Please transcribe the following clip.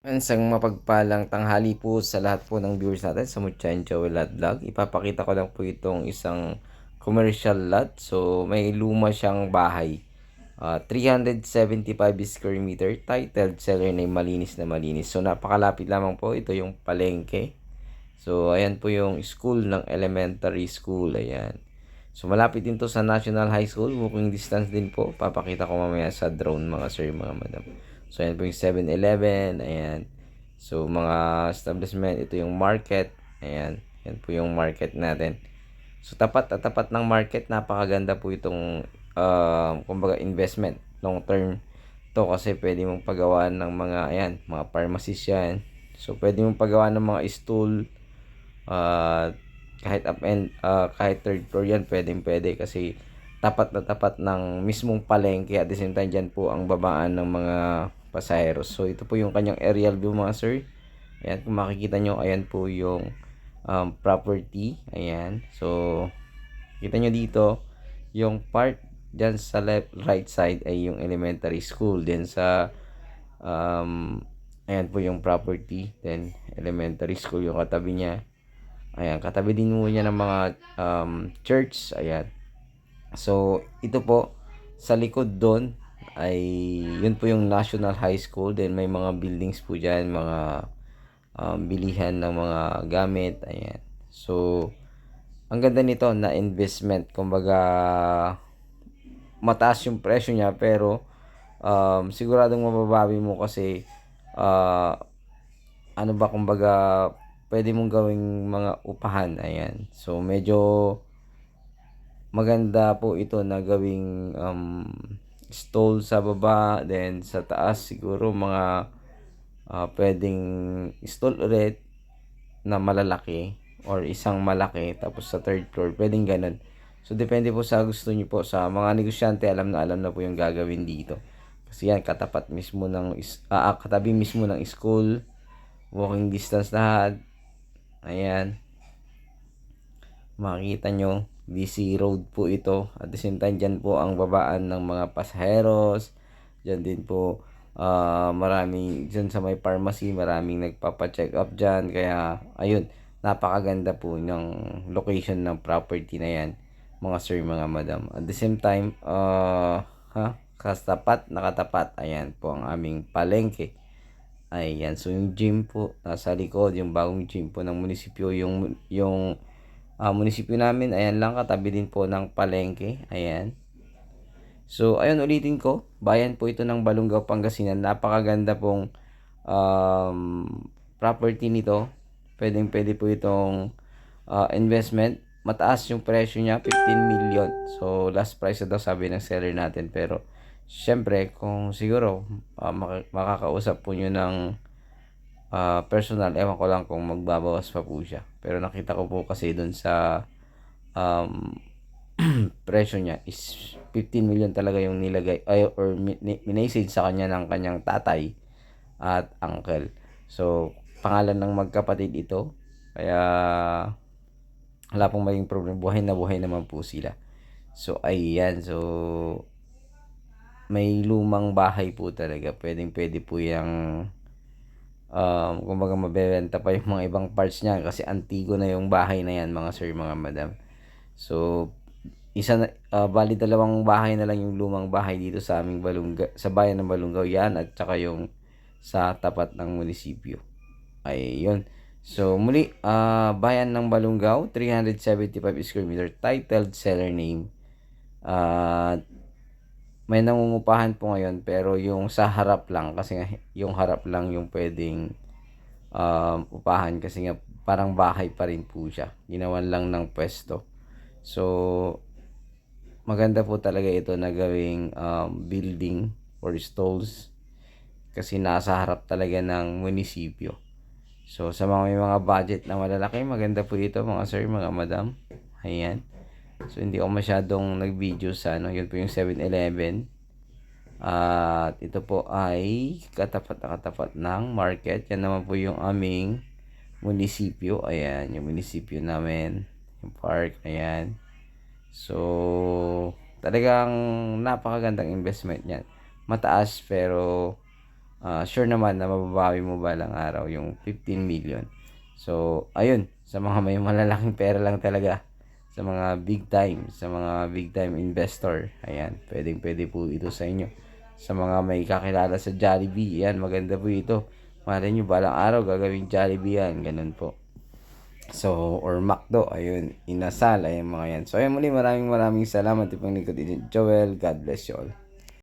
Isang mapagpalang tanghali po sa lahat po ng viewers natin sa Mutyan Joel Lot Vlog. Ipapakita ko lang po itong isang commercial lot. So may luma siyang bahay. 375 square meter. Titled seller name malinis na malinis. So napakalapit lamang po. Ito yung palengke. So ayan po yung school ng elementary school. Ayan. So malapit din to sa National High School. Walking distance din po. Papakita ko mamaya sa drone mga sir, mga madam. So ayan po yung 7-Eleven. Ayan. So mga establishment. Ito yung market. Ayan. Yan po yung market natin. So tapat at tapat ng market. Napakaganda po itong kumbaga investment. Long term to kasi pwede mong pagawaan ng mga ayan, mga pharmacies yan. So pwede mong pagawa ng mga stool, uh, kahit up and kahit third floor yan, pwede kasi tapat na tapat ng mismong palengke. At the same time dyan po ang babaan ng mga pasaheros. So ito po yung kanyang aerial view mga sir. Ayan, kung makikita nyo, ayan po yung property. Ayan, so kita nyo dito yung part dyan sa left right side ay yung elementary school. Then sa ayan po yung property, then elementary school yung katabi niya. Ayan, katabi din mo niya ng mga church. Ayan. So, ito po, sa likod doon, ay, yun po yung National High School. Then, may mga buildings po dyan, mga bilihan ng mga gamit. Ayan. So, ang ganda nito na investment. Kumbaga, mataas yung presyo niya, pero siguradong mababawi mo kasi uh, ano ba, kumbaga, pwede mong gawing mga upahan. Ayan. So, medyo maganda po ito na gawing stall sa baba, then sa taas siguro mga pwedeng stall ulit na malalaki or isang malaki, tapos sa third floor pwedeng ganun. So depende po sa gusto niyo po. Sa mga negosyante, alam na po yung gagawin dito kasi yan katapat mismo ng katabi mismo ng school, walking distance lahat. Ayan, makikita nyo, busy road po ito. At the same time, dyan po ang babaan ng mga pasaheros. Dyan din po, maraming, dyan sa may pharmacy, maraming nagpapa-check up dyan. Kaya, ayun, napakaganda po ng location ng property na yan, mga sir, mga madam. At the same time, nakatapat, ayan po ang aming palengke. Ayan, so yung gym po, nasa likod, yung bagong gym po ng munisipyo, yung munisipyo namin, ayan lang, katabi din po ng palengke. Ayan. So, ayun, ulitin ko, bayan po ito ng Balungaw, Pangasinan. Napakaganda pong property nito. Pwede po itong investment. Mataas yung presyo niya, 15 million. So, last price na daw sabi ng seller natin. Pero, syempre, kung siguro makakausap po nyo ng personal, ewan ko lang kung magbabawas pa po siya. Pero nakita ko po kasi dun sa um, presyo niya is 15 million talaga yung nilagay ay, or minessage sa kanya ng kanyang tatay at uncle. So, pangalan ng magkapatid ito. Kaya wala pong maging problem. Buhay naman po sila. So, ayan. So, may lumang bahay po talaga. Pwede po yung kumbaga mabebenta pa yung mga ibang parts niya kasi antigo na yung bahay na yan, mga sir, mga madam. So bali dalawang bahay na lang yung lumang bahay dito sa aming sa bayan ng Balungaw yan, at saka yung sa tapat ng munisipyo. Ayun. So muli, bayan ng Balungaw, 375 square meter, titled seller name. May nangungupahan po ngayon, pero yung sa harap lang, kasi yung harap lang yung pwedeng upahan kasi nga parang bahay pa rin po siya. Ginawan lang ng pwesto. So, maganda po talaga ito na gawing building or stalls kasi nasa harap talaga ng munisipyo. So, sa mga may mga budget na malalaki, maganda po ito, mga sir, mga madam. Ayan. So, hindi ako masyadong nag-video sa yun po yung 7-Eleven. At ito po ay katapat ng market. Yan naman po yung aming munisipyo. Ayan, yung munisipyo namin. Yung park, ayan. So, talagang napakagandang investment yan. Mataas pero sure naman na mababawi mo balang araw yung 15 million. So, ayun, sa mga may malalaking pera lang talaga, sa mga big time investor, ayan, pwede po ito sa inyo. Sa mga may kakilala sa Jollibee, ayan, maganda po ito. Malay nyo, balang araw gagawin Jollibee yan, ganun po. So, or McDo, ayun, inasal, ayun mga yan. So, ayun muli, maraming salamat. Ipang lingkod din, Joel. God bless you all.